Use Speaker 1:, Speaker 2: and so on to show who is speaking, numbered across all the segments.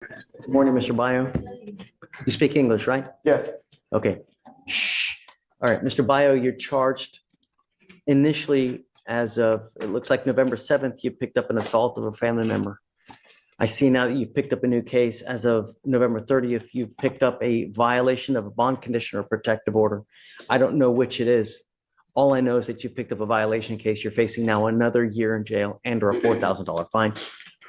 Speaker 1: Good morning, Mr. Bio. You speak English, right?
Speaker 2: Yes.
Speaker 1: Okay. Shh. All right, Mr. Bio, you're charged initially as of, it looks like November 7th, you picked up an assault of a family member. I see now that you've picked up a new case. As of November 30th, you've picked up a violation of a bond condition or protective order. I don't know which it is. All I know is that you picked up a violation case. You're facing now another year in jail and or a $4,000 fine.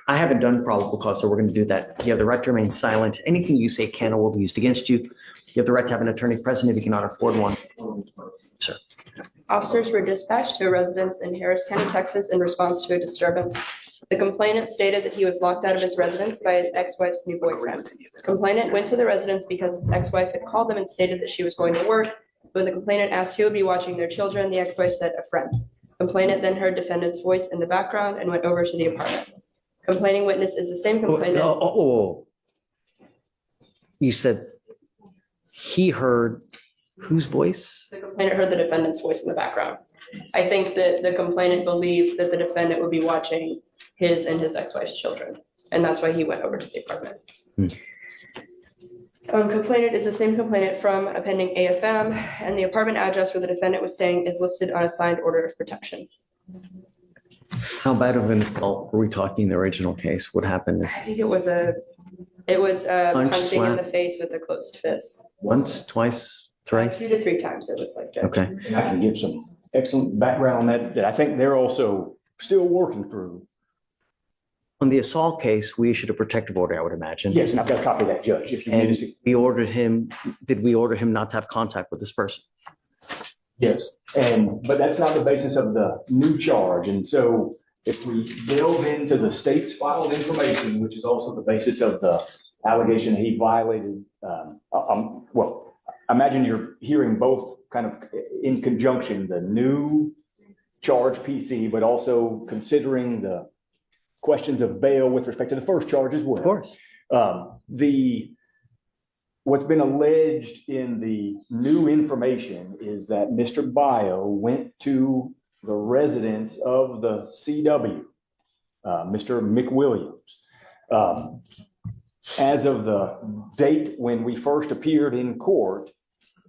Speaker 1: I haven't done probable cause, so we're going to do that. You have the right to remain silent. Anything you say can or will be used against you. You have the right to have an attorney present if you cannot afford one. Sir.
Speaker 3: Officers were dispatched to a residence in Harris County, Texas in response to a disturbance. The complainant stated that he was locked out of his residence by his ex-wife's new boyfriend. Complainant went to the residence because his ex-wife had called them and stated that she was going to work. When the complainant asked who would be watching their children, the ex-wife said a friend. Complainant then heard defendant's voice in the background and went over to the apartment. Complaining witness is the same complainant.
Speaker 1: You said he heard whose voice?
Speaker 3: The complainant heard the defendant's voice in the background. I think that the complainant believed that the defendant would be watching his and his ex-wife's children, and that's why he went over to the apartment. Complainant is the same complainant from a pending AFM, and the apartment address where the defendant was staying is listed on a signed order of protection.
Speaker 1: How bad of an assault were we talking in the original case? What happened is
Speaker 3: I think it was punching in the face with a closed fist.
Speaker 1: once, twice, thrice?
Speaker 3: 2 to 3 times, it looks like, Judge.
Speaker 1: Okay.
Speaker 2: And I can give some excellent background on that I think they're also still working through.
Speaker 1: On the assault case, we issued a protective order, I would imagine.
Speaker 2: Yes, and I've got a copy of that, Judge, if you need
Speaker 1: And
Speaker 2: to see.
Speaker 1: did we order him not to have contact with this person?
Speaker 2: Yes, but that's not the basis of the new charge. And so if we delve into the state's filed information, which is also the basis of the allegation he violated, well, imagine you're hearing both kind of in conjunction, the new charge PC, but also considering the questions of bail with respect to the first charge as well.
Speaker 1: Of course.
Speaker 2: What's been alleged in the new information is that Mr. Bio went to the residence of the CW, Mr. McWilliams. As of the date when we first appeared in court,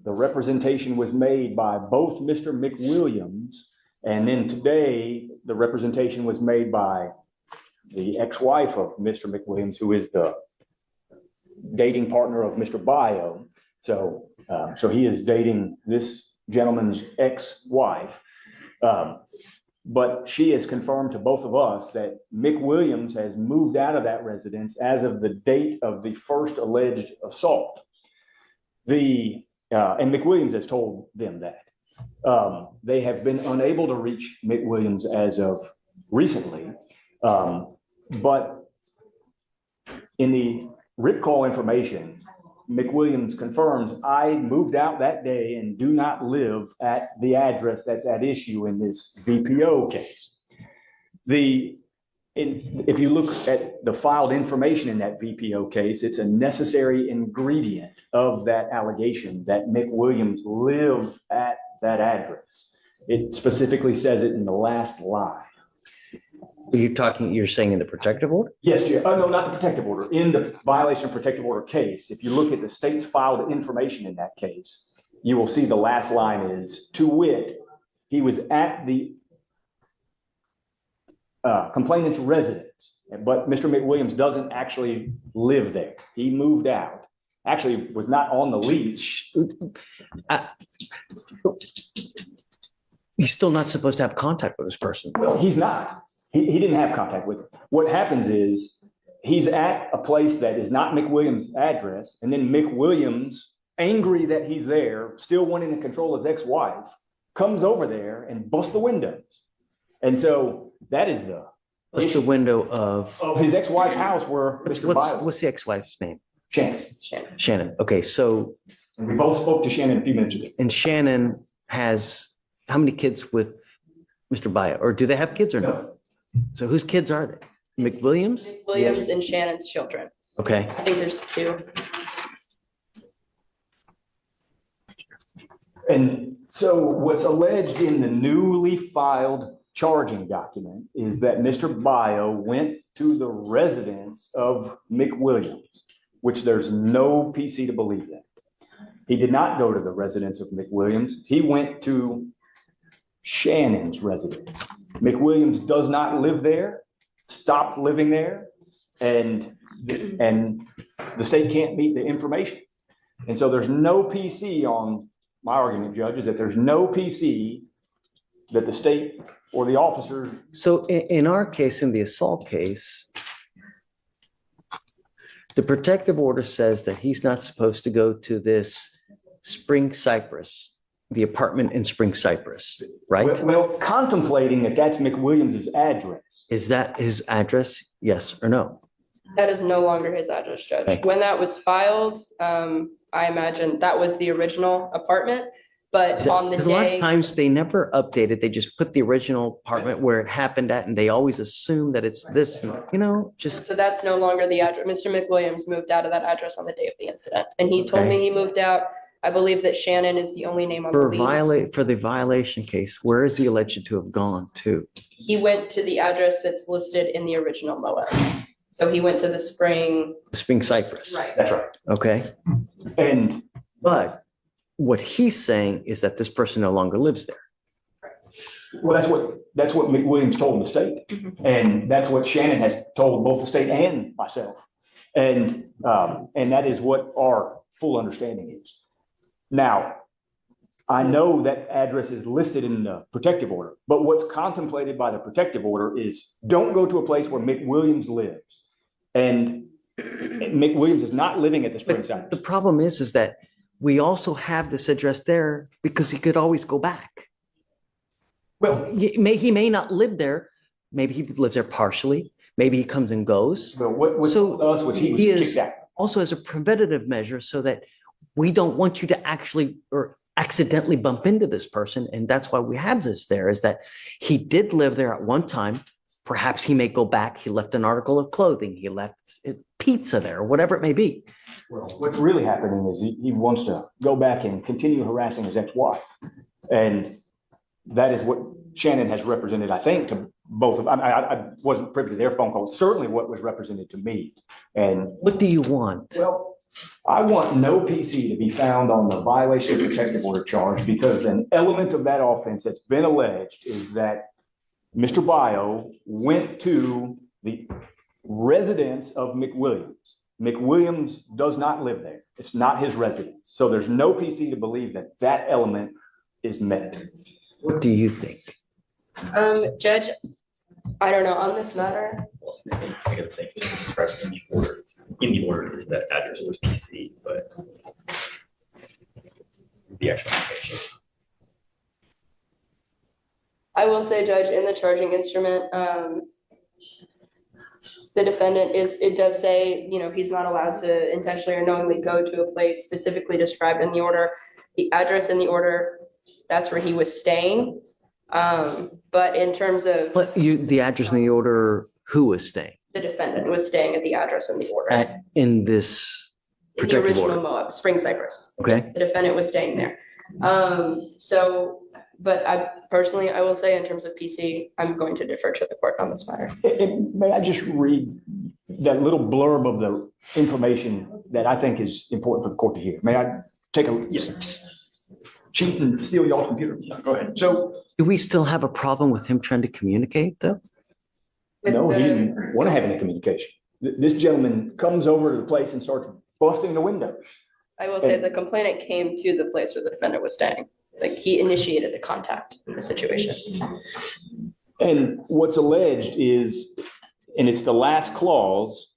Speaker 2: the representation was made by both Mr. McWilliams, and then today the representation was made by the ex-wife of Mr. McWilliams, who is the dating partner of Mr. Bio. So he is dating this gentleman's ex-wife. But she has confirmed to both of us that McWilliams has moved out of that residence as of the date of the first alleged assault. And McWilliams has told them that. They have been unable to reach McWilliams as of recently. But in the RIP call information, McWilliams confirms, I moved out that day and do not live at the address that's at issue in this VPO case. If you look at the filed information in that VPO case, it's a necessary ingredient of that allegation that McWilliams lived at that address. It specifically says it in the last line.
Speaker 1: You're saying in the protective order?
Speaker 2: Yes, Jim. Oh, no, not the protective order. In the violation of protective order case, if you look at the state's filed information in that case, you will see the last line is, to wit, he was at the complainant's residence, but Mr. McWilliams doesn't actually live there. He moved out. Actually, was not on the lease.
Speaker 1: You're still not supposed to have contact with this person.
Speaker 2: Well, he's not. He didn't have contact with him. What happens is he's at a place that is not McWilliams' address, and then McWilliams, angry that he's there, still wanting to control his ex-wife, comes over there and busts the windows. And so that is
Speaker 1: What's the window of
Speaker 2: his ex-wife's house where Mr. Bio.
Speaker 1: What's the ex-wife's name?
Speaker 2: Shannon.
Speaker 1: Okay, so
Speaker 2: And we both spoke to Shannon a few minutes ago.
Speaker 1: and Shannon has how many kids with Mr. Bio? Or do they have kids or no? So whose kids are they? McWilliams?
Speaker 3: Williams and Shannon's children.
Speaker 1: Okay.
Speaker 3: I think there's 2.
Speaker 2: And so what's alleged in the newly filed charging document is that Mr. Bio went to the residence of McWilliams, which there's no PC to believe in. He did not go to the residence of McWilliams. He went to Shannon's residence. McWilliams does not live there, stopped living there, and the state can't meet the information. And so there's no PC on my argument, Judge, is that there's no PC that the state or the officer.
Speaker 1: So in our case, in the assault case, the protective order says that he's not supposed to go to this Spring Cypress, the apartment in Spring Cypress, right?
Speaker 2: Well, contemplating that that's McWilliams' address.
Speaker 1: Is that his address? Yes or no?
Speaker 3: That is no longer his address, Judge.
Speaker 1: Okay.
Speaker 3: When that was filed, I imagine that was the original apartment, but on the
Speaker 1: Because a lot of
Speaker 3: day,
Speaker 1: times they never update it. They just put the original apartment where it happened at, and they always assume that it's this, just.
Speaker 3: so that's no longer the address. Mr. McWilliams moved out of that address on the day of the incident, and he told me he moved out. I believe that Shannon is the only name on the lease.
Speaker 1: For the violation case, where is he alleged to have gone to?
Speaker 3: He went to the address that's listed in the original MOA. So he went to the Spring.
Speaker 1: Spring Cypress.
Speaker 3: Right.
Speaker 2: That's right.
Speaker 1: Okay.
Speaker 2: And
Speaker 1: But what he's saying is that this person no longer lives there.
Speaker 2: well, that's what McWilliams told the state. And that's what Shannon has told both the state and myself. And that is what our full understanding is. Now, I know that address is listed in the protective order, but what's contemplated by the protective order is don't go to a place where McWilliams lives. And McWilliams is not living at the Spring Cypress.
Speaker 1: The problem is that we also have this address there because he could always go back.
Speaker 2: Well,
Speaker 1: He may not live there. Maybe he lives there partially. Maybe he comes and goes.
Speaker 2: what
Speaker 1: So
Speaker 2: told us was he was
Speaker 1: he is
Speaker 2: kicked out.
Speaker 1: also as a preventative measure so that we don't want you to actually or accidentally bump into this person. And that's why we have this there, is that he did live there at one time. Perhaps he may go back. He left an article of clothing. He left pizza there, or whatever it may be.
Speaker 2: Well, what's really happening is he wants to go back and continue harassing his ex-wife. And that is what Shannon has represented, I think, to both of them. I wasn't privy to their phone call, certainly what was represented to me. And
Speaker 1: What do you want?
Speaker 2: well, I want no PC to be found on the violation of protective order charge because an element of that offense that's been alleged is that Mr. Bio went to the residence of McWilliams. McWilliams does not live there. It's not his residence. So there's no PC to believe that that element is met.
Speaker 1: What do you think?
Speaker 3: Judge, I don't know on this matter.
Speaker 4: I gotta think, it's expressed in the order. In the order is that address was PC, but the actual location.
Speaker 3: I will say, Judge, in the charging instrument, the defendant it does say, he's not allowed to intentionally or knowingly go to a place specifically described in the order. The address in the order, that's where he was staying. But in terms of
Speaker 1: The address in the order, who was staying
Speaker 3: the defendant was staying at the address in the order.
Speaker 1: in this
Speaker 3: In the
Speaker 1: protective
Speaker 3: original
Speaker 1: order?
Speaker 3: Moab, Spring Cypress.
Speaker 1: Okay.
Speaker 3: The defendant was staying there. But I will say in terms of PC, I'm going to defer to the court on this matter.
Speaker 2: And may I just read that little blurb of the information that I think is important for the court to hear? May I take a cheat and steal y'all's computer? Go ahead. So,
Speaker 1: Do we still have a problem with him trying to communicate, though?
Speaker 2: no, he didn't want to have any communication. This gentleman comes over to the place and starts busting the windows.
Speaker 3: I will say the complainant came to the place where the defendant was staying. Like he initiated the contact in the situation.
Speaker 2: And what's alleged is, and it's the last clause,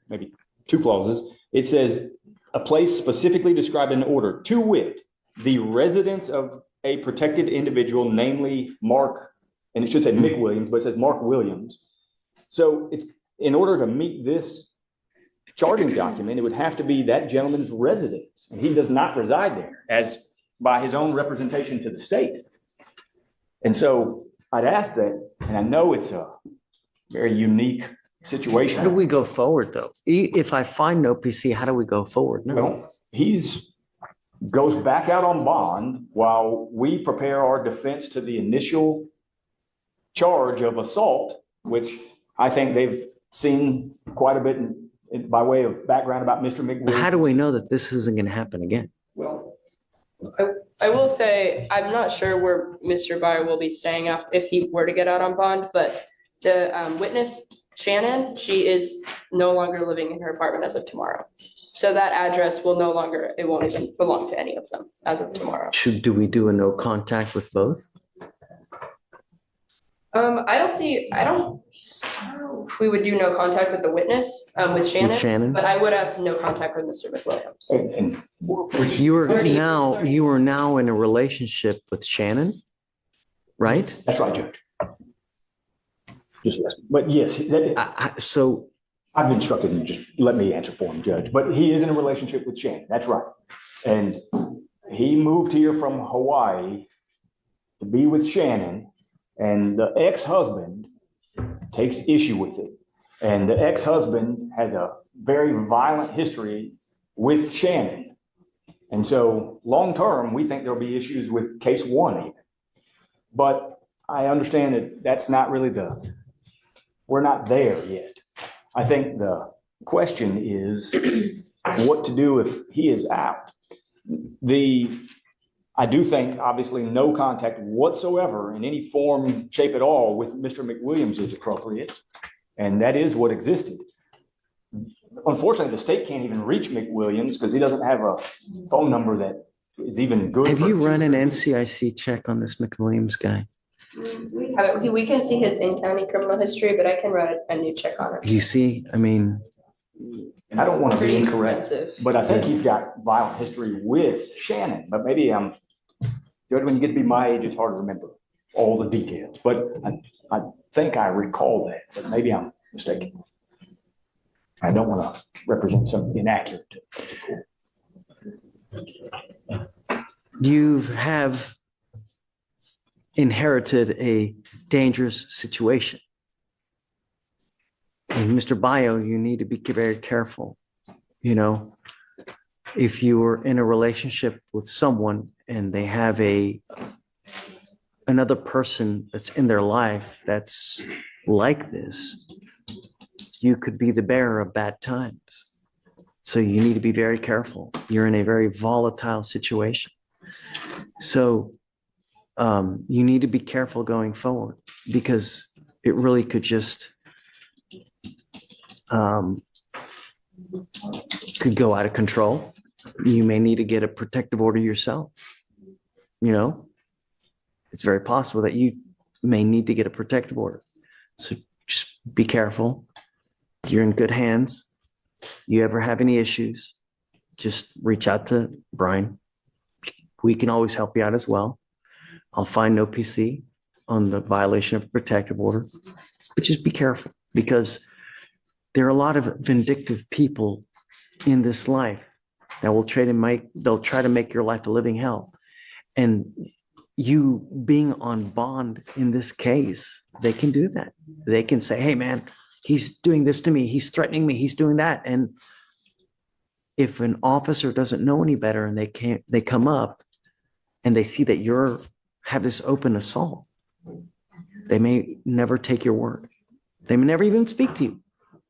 Speaker 2: maybe two clauses, it says a place specifically described in the order, to wit, the residence of a protected individual, namely Mark, and it should say Mick Williams, but it says Mark Williams. So it's in order to meet this charging document, it would have to be that gentleman's residence, and he does not reside there, as by his own representation to the state. And so I'd ask that, and I know it's a very unique situation.
Speaker 1: How do we go forward, though? If I find no PC, how do we go forward? No.
Speaker 2: Well, goes back out on bond while we prepare our defense to the initial charge of assault, which I think they've seen quite a bit by way of background about Mr.
Speaker 1: But how
Speaker 2: McWilliams.
Speaker 1: do we know that this isn't going to happen again?
Speaker 2: Well,
Speaker 3: I will say, I'm not sure where Mr. Byer will be staying if he were to get out on bond, but the witness, Shannon, she is no longer living in her apartment as of tomorrow. So that address will no longer, it won't even belong to any of them as of tomorrow.
Speaker 1: Do we do a no contact with both?
Speaker 3: I don't know if we would do no contact with the witness, with Shannon, but I would ask no contact with Mr. McWilliams.
Speaker 2: which
Speaker 1: You are now in a relationship with Shannon, right?
Speaker 2: that's right, Judge. Just listen. But yes,
Speaker 1: So
Speaker 2: I've instructed him, just let me answer for him, Judge. But he is in a relationship with Shannon. That's right. And he moved here from Hawaii to be with Shannon, and the ex-husband takes issue with it. And the ex-husband has a very violent history with Shannon. And so long-term, we think there'll be issues with case one even. But I understand that that's not really we're not there yet. I think the question is what to do if he is out. I do think, obviously, no contact whatsoever in any form, shape at all with Mr. McWilliams is appropriate. And that is what existed. Unfortunately, the state can't even reach McWilliams because he doesn't have a phone number that is even good.
Speaker 1: have you run an NCIC check on this McWilliams guy?
Speaker 3: We haven't, we can see his in-county criminal history, but I can run a new check on it.
Speaker 1: Do you see? I mean,
Speaker 2: And I don't want to be
Speaker 3: Pretty
Speaker 2: incorrect,
Speaker 3: expensive.
Speaker 2: but I think he's got violent history with Shannon. But maybe Judge, when you get to be my age, it's hard to remember all the details. But I think I recall that, but maybe I'm mistaken. I don't want to represent something inaccurate.
Speaker 1: you have inherited a dangerous situation. And Mr. Bio, you need to be very careful. You know, if you are in a relationship with someone and they have another person that's in their life that's like this, you could be the bearer of bad times. So you need to be very careful. You're in a very volatile situation. So you need to be careful going forward because it really could just could go out of control. You may need to get a protective order yourself. You know, it's very possible that you may need to get a protective order. So just be careful. You're in good hands. You ever have any issues, just reach out to Brian. We can always help you out as well. I'll find no PC on the violation of a protective order, but just be careful because there are a lot of vindictive people in this life that will they'll try to make your life a living hell. And you being on bond in this case, they can do that. They can say, hey man, he's doing this to me. He's threatening me. He's doing that. And if an officer doesn't know any better and they come up and they see that have this open assault, they may never take your word. They may never even speak to you.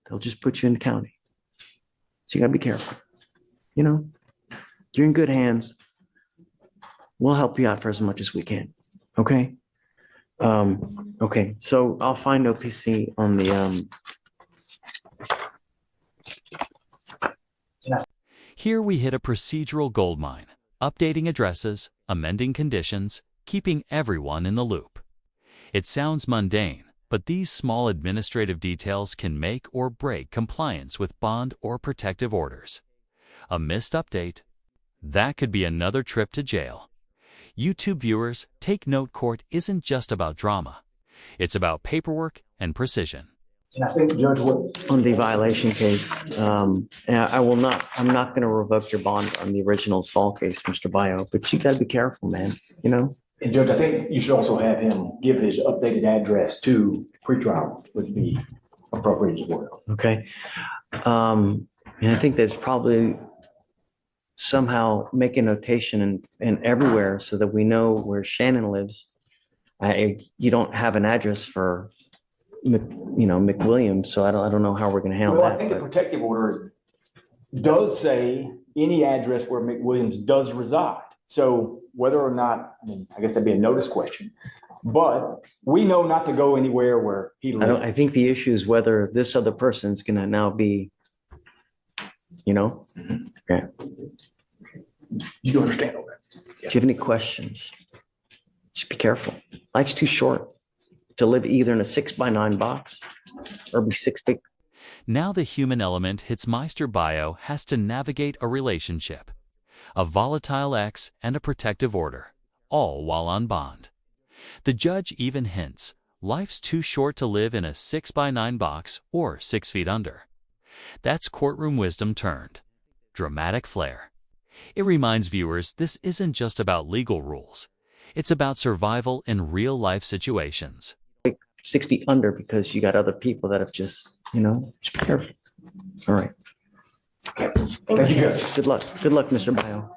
Speaker 1: They'll just put you in county. So you gotta be careful. You know, you're in good hands. We'll help you out for as much as we can. Okay. Okay. So I'll find OPC on the,
Speaker 5: Here we hit a procedural goldmine, updating addresses, amending conditions, keeping everyone in the loop. It sounds mundane, but these small administrative details can make or break compliance with bond or protective orders. A missed update, that could be another trip to jail. YouTube viewers, take note, court isn't just about drama. It's about paperwork and precision.
Speaker 2: And I think, Judge,
Speaker 1: on the violation case, and I'm not going to revoke your bond on the original assault case, Mr. Bio, but you got to be careful, man. You know?
Speaker 2: and Judge, I think you should also have him give his updated address to pretrial would be appropriate as well.
Speaker 1: Okay. And I think that's probably somehow make a notation in everywhere so that we know where Shannon lives. You don't have an address for, McWilliams, so I don't know how we're going to handle
Speaker 2: Well, I
Speaker 1: that.
Speaker 2: think the
Speaker 1: But
Speaker 2: protective order does say any address where McWilliams does reside. So whether or not, I guess that'd be a notice question, but we know not to go anywhere where he lives.
Speaker 1: I think the issue is whether this other person's going to now be, Yeah.
Speaker 2: You do understand all that?
Speaker 1: Do you have any questions? Just be careful. Life's too short to live either in a 6x9 box or be 6 feet.
Speaker 5: Now the human element hits Meister Bio has to navigate a relationship, a volatile ex and a protective order, all while on bond. The judge even hints life's too short to live in a 6x9 box or 6 feet under. That's courtroom wisdom turned dramatic flair. It reminds viewers this isn't just about legal rules. It's about survival in real-life situations.
Speaker 1: 6 feet under because you got other people that have just be careful. All right.
Speaker 2: Thank you, Judge.
Speaker 1: Good luck. Good luck, Mr. Bio.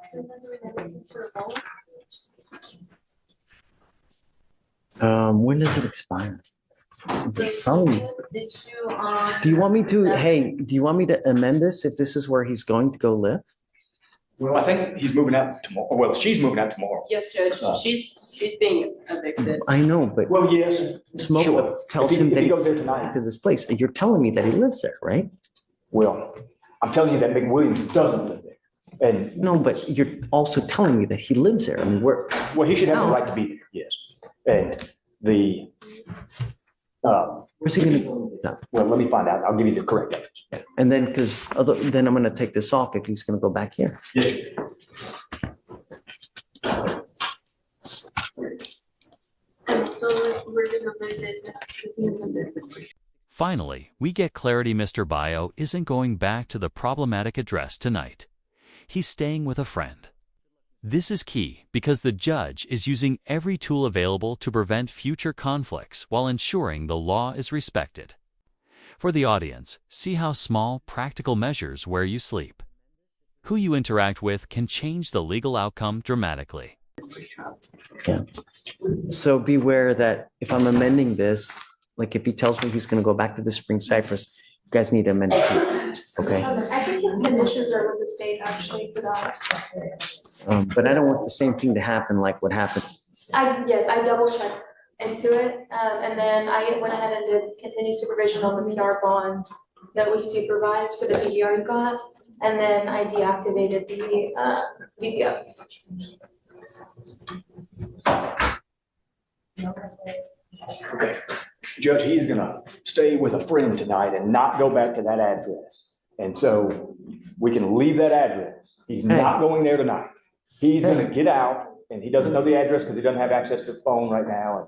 Speaker 1: When does it expire? Probably. Do you want me to amend this if this is where he's going to go live?
Speaker 2: Well, I think he's moving out tomorrow. Well, she's moving out tomorrow.
Speaker 3: Yes, Judge, she's being evicted.
Speaker 1: I know, but
Speaker 2: Well, yes.
Speaker 1: Smoke
Speaker 2: Sure.
Speaker 1: tells
Speaker 2: If
Speaker 1: him that
Speaker 2: he
Speaker 1: he
Speaker 2: goes there
Speaker 1: goes
Speaker 2: tonight.
Speaker 1: to this place. You're telling me that he lives there, right?
Speaker 2: Well, I'm telling you that McWilliams doesn't live there. And,
Speaker 1: No, but you're also telling me that he lives there. I mean,
Speaker 2: well, he should have the right to be there, yes. And
Speaker 1: where's he going to? No.
Speaker 2: well, let me find out. I'll give you the correct address.
Speaker 1: And then, then I'm going to take this off if he's going to go back here.
Speaker 2: Yes.
Speaker 6: So we're gonna make this.
Speaker 5: Finally, we get clarity Mr. Bio isn't going back to the problematic address tonight. He's staying with a friend. This is key because the judge is using every tool available to prevent future conflicts while ensuring the law is respected. For the audience, see how small, practical measures where you sleep, who you interact with can change the legal outcome dramatically.
Speaker 1: Yeah. So beware that if I'm amending this, like if he tells me he's going to go back to the Spring Cypress, you guys need to amend it too. Okay.
Speaker 6: I think his conditions are with the state actually for that.
Speaker 1: But I don't want the same thing to happen like what happened.
Speaker 6: Yes, I double checked into it. And then I went ahead and did continued supervision on the PR bond that we supervised for the PDR you got. And then I deactivated the DPO.
Speaker 2: Okay. Judge, he's gonna stay with a friend tonight and not go back to that address. And so we can leave that address. He's not going there tonight. He's gonna get out and he doesn't know the address because he doesn't have access to the phone right now. And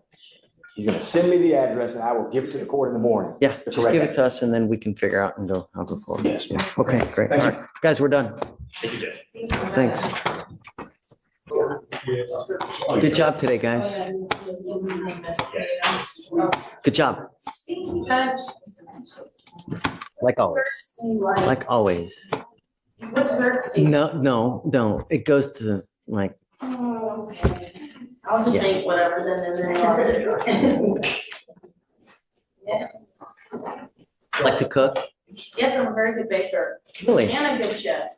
Speaker 2: he's gonna send me the address and I will give it to the court in the morning.
Speaker 1: Yeah, just give it to us and then we can figure out and I'll go forward.
Speaker 2: Yes.
Speaker 1: Yeah. Okay, great. All
Speaker 2: Thank you.
Speaker 1: right, guys, we're done.
Speaker 4: Thank you, Judge.
Speaker 1: Thanks. Good job today, guys. Good job. Like always. Like always. No. It goes to like.
Speaker 7: Oh, okay. I'll just
Speaker 1: Yeah.
Speaker 7: make whatever then I'll do. Yeah.
Speaker 1: Like to cook?
Speaker 7: Yes, I'm a very good baker
Speaker 1: Really?
Speaker 7: and a good chef.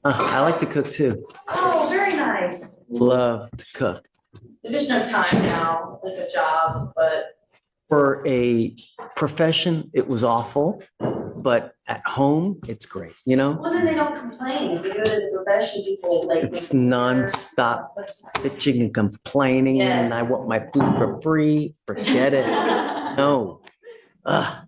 Speaker 1: I like to cook too.
Speaker 7: Oh, very nice.
Speaker 1: Love to cook.
Speaker 7: There's no time now with a job, but
Speaker 1: For a profession, it was awful, but at home, it's great.
Speaker 7: well, then they don't complain. If you do it as a profession, people like.
Speaker 1: It's nonstop bitching and complaining, and I want my food for free. Forget it. No. Ugh.